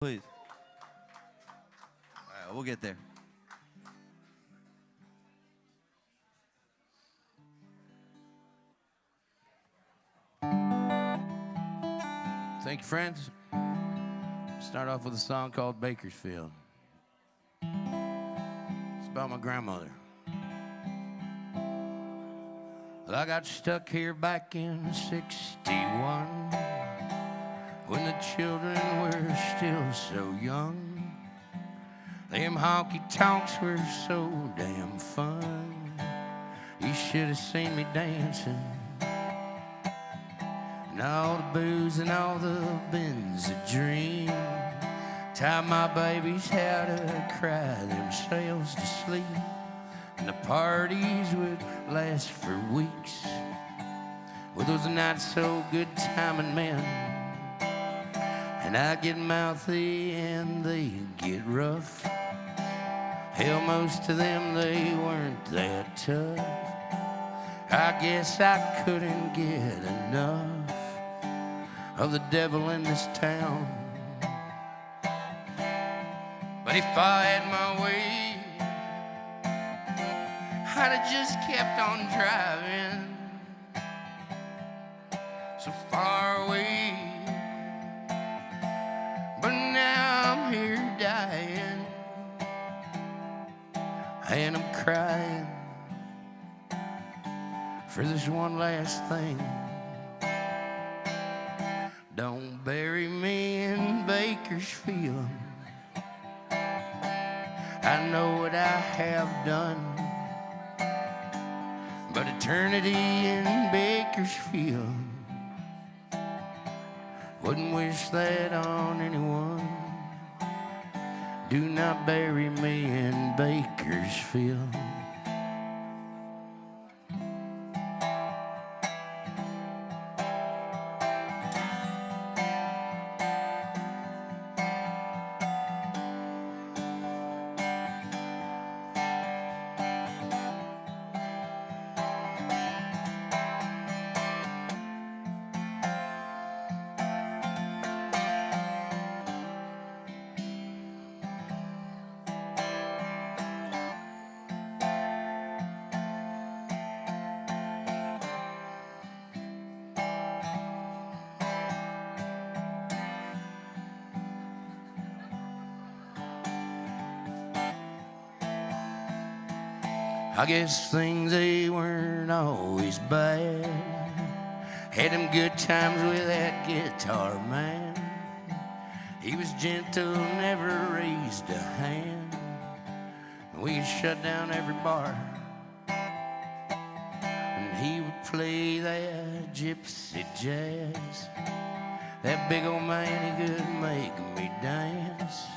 Please. All right, we'll get there. Thank you, friends. Start off with a song called Bakersfield. It's about my grandmother. Well, I got stuck here back in '61 when the children were still so young. Them honky-tonks were so damn fun. You should have seen me dancing. And all the booze and all the bins of dream. Time my babies had to cry themselves to sleep. And the parties would last for weeks. Well, those nights so good timing, man. And I get mouthy and they get rough. Hell, most of them, they weren't that tough. I guess I couldn't get enough of the devil in this town. But if I had my way, I'd have just kept on driving so far away. But now I'm here dying, and I'm crying for this one last thing. Don't bury me in Bakersfield. I know what I have done, but eternity in Bakersfield, wouldn't wish that on anyone. Do not bury me in Bakersfield. I guess things, they weren't always bad. Had them good times with that guitar man. He was gentle, never raised a hand. We could shut down every bar, and he would play that gypsy jazz. That big old man, he could make me dance.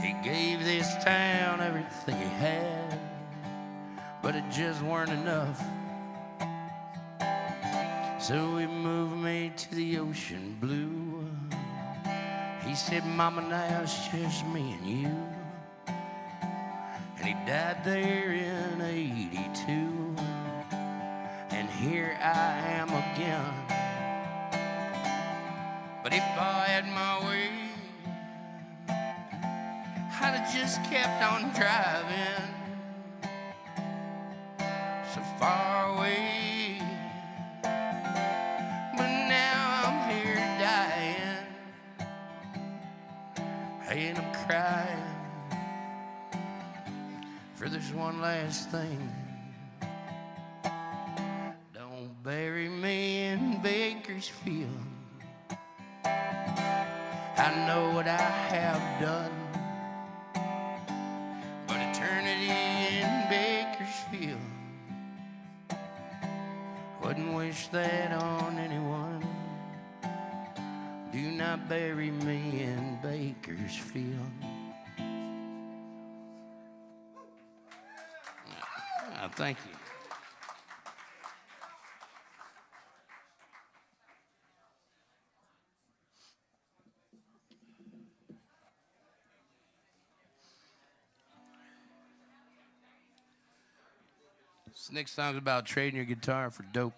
He gave this town everything he had, but it just weren't enough. So he moved me to the ocean blue. He said, Mama, now it's just me and you. And he died there in '82. And here I am again. But if I had my way, I'd have just kept on driving so far away. But now I'm here dying, and I'm crying for this one last thing. Don't bury me in Bakersfield. I know what I have done, but eternity in Bakersfield, wouldn't wish that on anyone. Do not bury me in Bakersfield. Thank you. This next song's about trading your guitar for dope.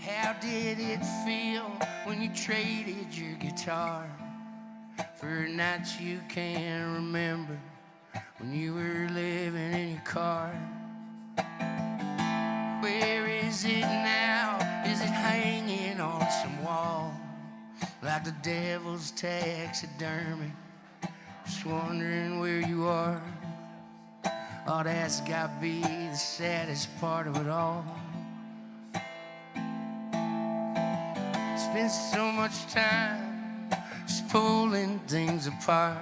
How did it feel when you traded your guitar for nights you can't remember when you were living in your car? Where is it now? Is it hanging on some wall like the devil's taxidermy? Just wondering where you are. Oh, that's gotta be the saddest part of it all. Spent so much time just pulling things apart,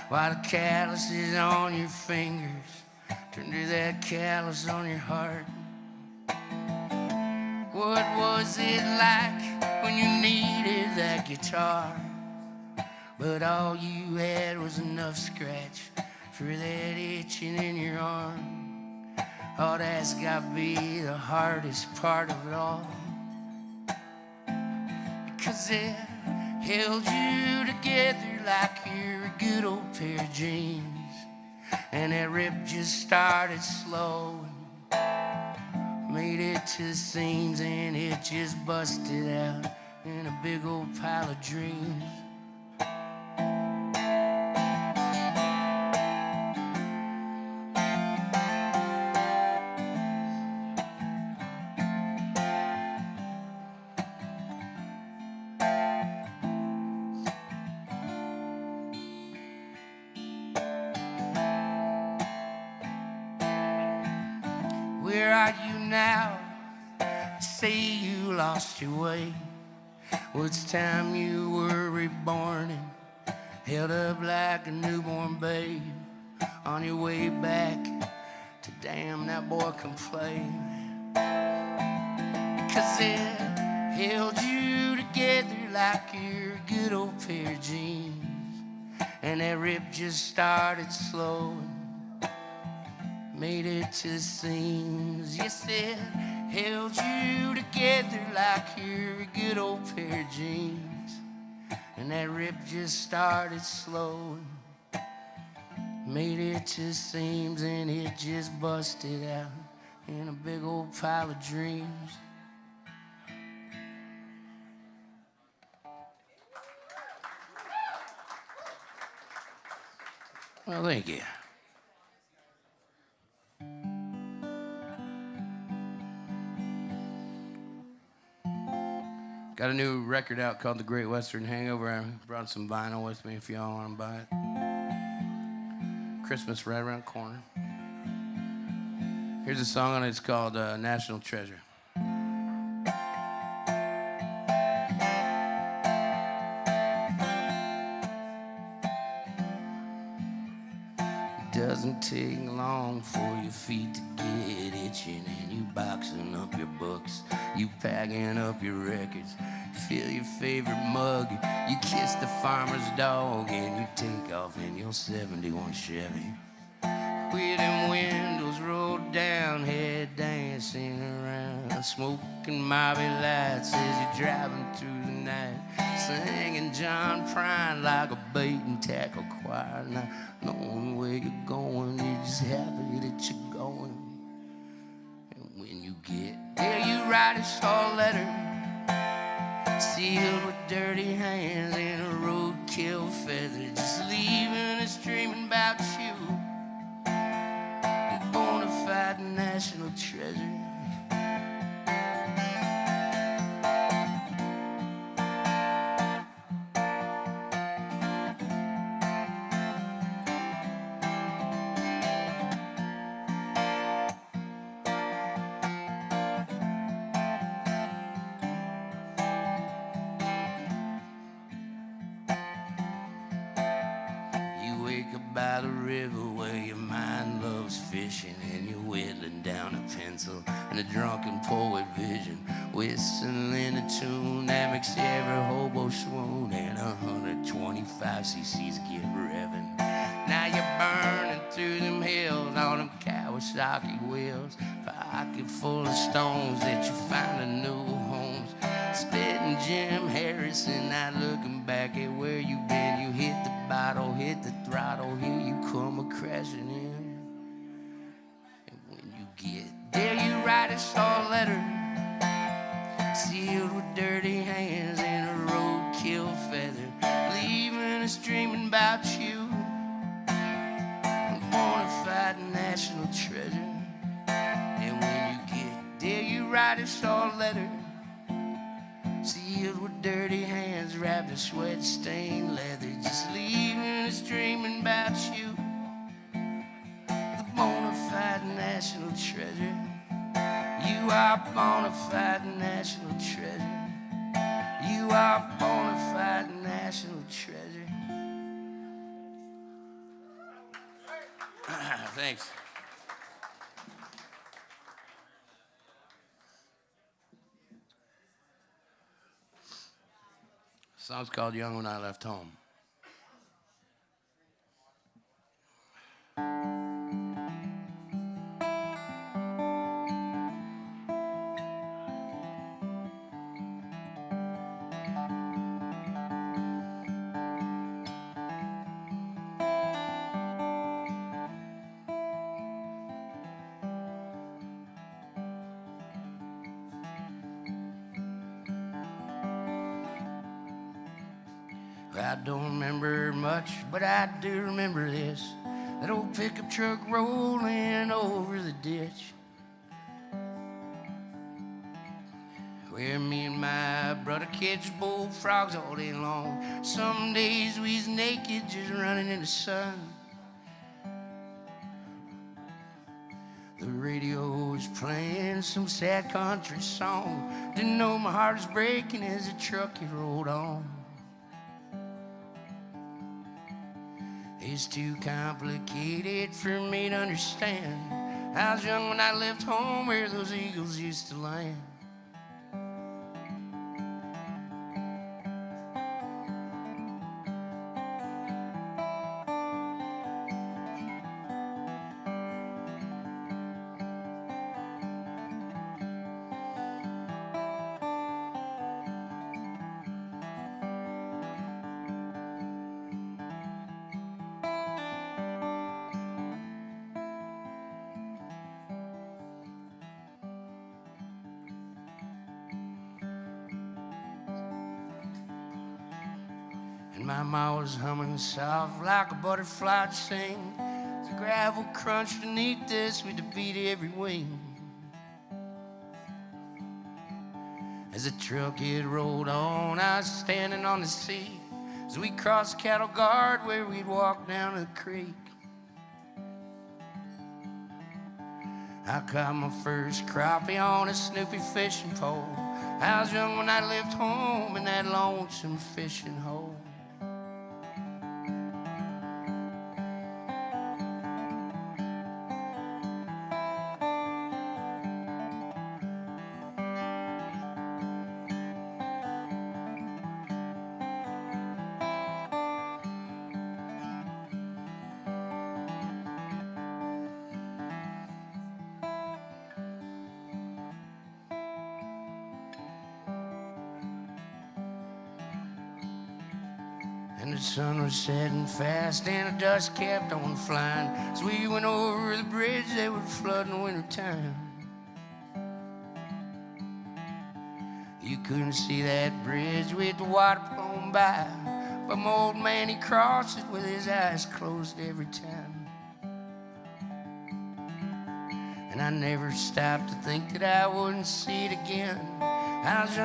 while the calluses on your fingers turn to that callus on your heart. What was it like when you needed that guitar, but all you had was enough scratch for that itching in your arm? Oh, that's gotta be the hardest part of it all, because it held you together like you're a good old pair of jeans, and that rip just started slow and made it to the seams, and it just busted out in a big old pile of dreams. Where are you now? Say you lost your way. Well, it's time you were reborn and held up like a newborn babe on your way back to damn that boy can play. Cause it held you together like you're a good old pair of jeans, and that rip just started slow, made it to the seams. Yes, it held you together like you're a good old pair of jeans, and that rip just started slow, made it to the seams, and it just busted out in a big old pile of dreams. Well, thank you. Got a new record out called The Great Western Hangover. I brought some vinyl with me if y'all want to buy it. Christmas right around the corner. Here's a song on it. It's called National Treasure. Doesn't take long for your feet to get itching, and you boxing up your books, you packing up your records, fill your favorite mug, you kiss the farmer's dog, and you take off in your 71 Chevy. With them windows rolled down, head dancing around, smoking Mobby lights as you're driving through the night, singing John Prine like a bait and tackle choir. Not knowing where you're going, you're just happy that you're going. And when you get there, you write a short letter, sealed with dirty hands and a roadkill feather, just leaving us dreaming about you, a bona fide national treasure. By the river where your mind loves fishing, and you're whittling down a pencil in a drunken poet vision, whistling a tune that makes every hobo swoon, and 125 cc's get revving. Now you're burning through them hills on them Kawasaki wheels, pocket full of stones that you find in new homes, spitting Jim Harrison, not looking back at where you've been. You hit the bottle, hit the throttle, here you come a-crashing in. And when you get there, you write a short letter, sealed with dirty hands and a roadkill feather, leaving us dreaming about you. A bona fide national treasure. And when you get there, you write us all a letter, sealed with dirty hands, wrapped in sweat-stained leather, just leaving us dreaming about you. The bona fide national treasure. You are bona fide national treasure. You are bona fide national treasure. Thanks. The song's called Young When I Left Home. I don't remember much, but I do remember this. That old pickup truck rolling over the ditch, where me and my brother catch bullfrogs all day long. Some days we was naked, just running in the sun. The radio was playing some sad country song. Didn't know my heart was breaking as the truck it rolled on. It's too complicated for me to understand. I was young when I left home where those eagles used to land. And my ma was humming soft like a butterfly to sing. The gravel crunched beneath us with the beat of every wing. As the truck it rolled on, I was standing on the seat as we crossed cattle guard where we'd walk down the creek. I caught my first crappie on a Snoopy fishing pole. I was young when I left home in that lonesome fishing hole. And the sun was setting fast and the dust kept on flying as we went over the bridge that would flood in wintertime. You couldn't see that bridge with the water flowing by, but my old man, he crossed it with his eyes closed every time. And I never stopped to think that I wouldn't see it again. I was young